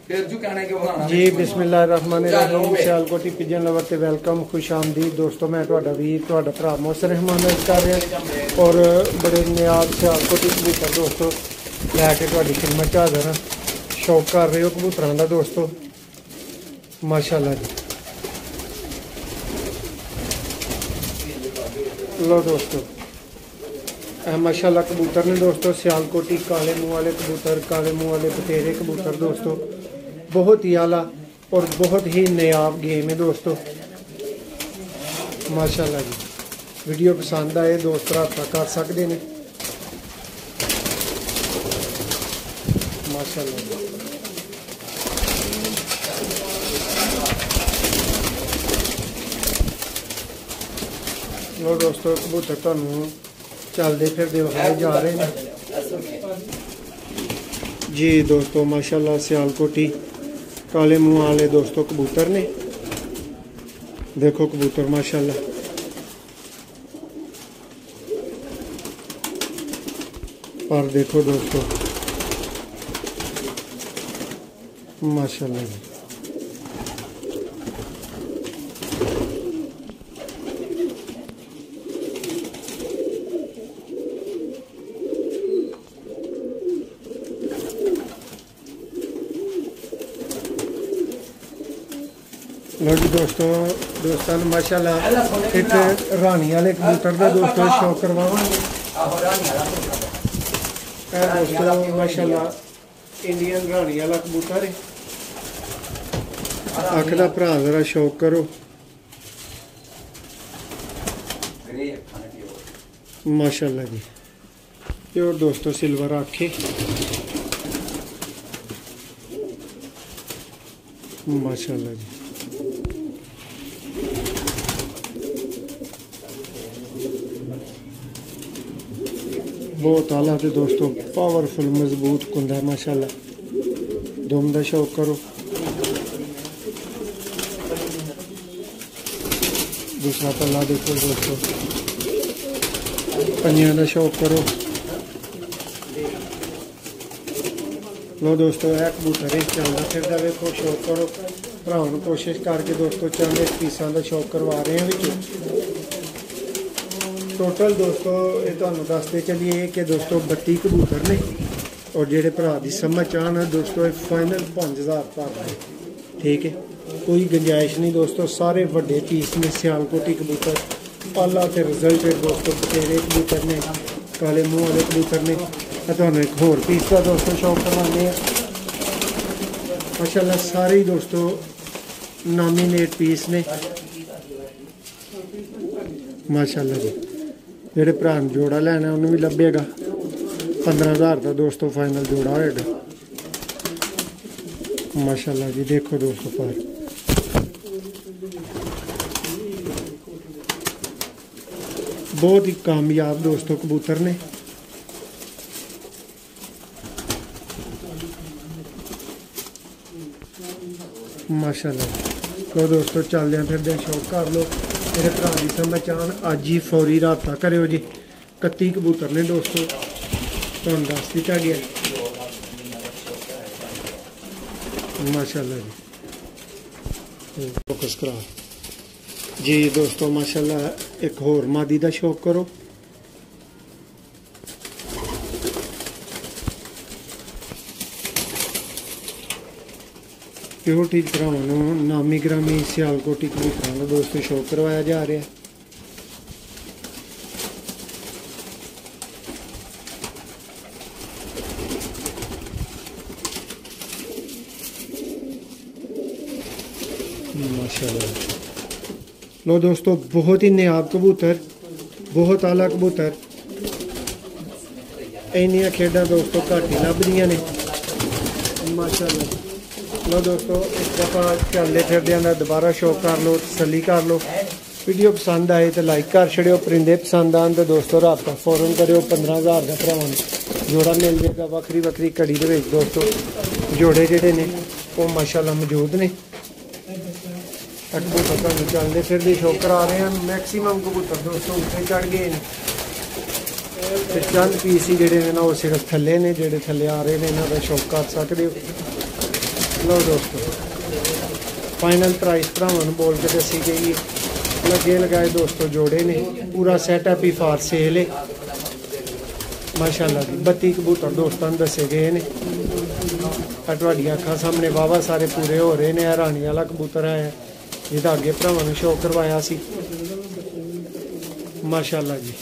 जी बिस्मिल्लाहिर्रहमानिर्रहीम। Sialkoti pigeon lover ते welcome, खुश आमदीद दोस्तों। मैं तुहाडा वीर तुहाडा भरा मोहसिन रहमान कर रहा और बड़े नियाज सियालकोटी कबूतर दोस्तों लैके तुहाडी खिदमत हाज़र हाँ। शौक कर रहे हो कबूतरां दा दोस्तों, माशाअल्लाह जी। लो दोस्तों माशाअल्लाह कबूतर ने दोस्तों, सियालकोटी काले मुँह वाले कबूतर, काले मुँह वाले बतेरे कबूतर दोस्तों, बहुत ही आला और बहुत ही नायाब गेम है दोस्तों, माशाअल्लाह जी। वीडियो पसंद आए दोस्त राब्ता कर सकते हैं, माशाअल्लाह जी। लो दोस्तों कबूतर तुहानू चलते फिरते विखाए जा रहे हैं जी दोस्तों, माशाअल्लाह। सियालकोटी काले मुँह वाले दोस्तों कबूतर ने, देखो कबूतर माशाअल्लाह। और देखो दोस्तों माशाअल्लाह जी। लो जी दोस्तों माशाअल्लाह एक रानी वाले कबूतर का दोस्तों शौक करवावांगे दोस्तों, माशाअल्लाह इंडियन रानी वाला कबूतर है। आखदा भरा जरा शौक करो, माशाअल्लाह जी। प्योर दोस्तों सिल्वर आखे, माशाअल्लाह जी। बहुत आला थे दोस्तों, पावरफुल मजबूत कुंदा है माशाअल्लाह। दुम दा शौक करो, दूसरा पल्ला देखो दोस्तों, पंजियां दा शौक करो। लो दोस्तों एक कबूतर है चलता फिरदा वेखो, शौक करो। भरावां नूं कोशिश करके दोस्तों चंद पीसां दा शौक करवा रहे हैं विचों। टोटल दोस्तों ये तुहानू दसते चलिए कि दोस्तों 32 कबूतर ने, और जेडे भरा दी समझ चाहन दोस्तों फाइनल 5000 पर है, ठीक है। कोई गुंजाइश नहीं दोस्तों, सारे वड्डे पीस ने सियालकोटी कबूतर, आला ते रिजल्ट दोस्तों। बतेरे कबूतर ने, काले मुँह वाले कबूतर ने। तुहानू एक होर पीस का दोस्तों शौक करवाने माशाअल्लाह। सारे ही दोस्तों नॉमिनेट पीस ने माशाअल्लाह जी। जेडे भरा जोड़ा लैना उन्होंने भी लभेगा 15000 का दोस्तों फाइनल जोड़ा होएगा, माशाअल्लाह जी। देखो दोस्तों पर बहुत ही कामयाब दोस्तों कबूतर ने, माशाअल्लाह। तो दोस्तों चलदे फिरदे शौक कर लो, मेरे भरा की समझ आन अज ही फौरी राब्ता करो जी। 31 कबूतर ने दोस्तों, तुहानू दस दिता गया माशाअल्लाह जी। फोकस करा जी दोस्तों माशाअल्लाह। एक होर मादी का शौक करो, प्योरिटी भरावां नूं नामी ग्रामी सियालकोटी कबूतरां का दोस्तों शौक करवाया जा रहा है। माशाअल्लाह। लो दोस्तों बहुत ही नायाब कबूतर, बहुत आला कबूतर। इन्नियां खेडां दोस्तों घट ही लभदियां ने माशाअल्लाह। लो दोस्तों एक दफ़ा चलते फिरदे दोबारा शौक कर लो, तसल्ली कर लो। वीडियो पसंद आए तो लाइक कर छड़ियो, परिंदे पसंद आन तो दोस्तों राब्ता फौरन करो। 15000 का भरावां जोड़ा मिल जाएगा, वक्री वक्री घड़ी दे विच दोस्तों जोड़े जेडे ने वो माशाअल्लाह मौजूद ने। कबूतर तुहानू चलते फिरदे शौक करा रहे हैं। मैक्सीमम कबूतर दोस्तों उत्ते चढ़ गए हैं, चंद पीस ही जेडे ने ना वो सिर्फ थले ने, जेडे थले आ रहे हैं इन्हां दा शौक कर सकते हो। लो दोस्तों फाइनल प्राइस भरावां नूं बोल के दसी गई है। लगे लगाए दोस्तों जोड़े ने पूरा सैटअप ही फार सेल है माशाल्लाह जी। 32 कबूतर दोस्तों दसे गए ने तुहाडियां अखां सामने वाहवा सारे पूरे हो रहे ने। रानी वाला कबूतर है जिहदा अगे भरावां नूं शो करवाया सी माशाल्लाह जी।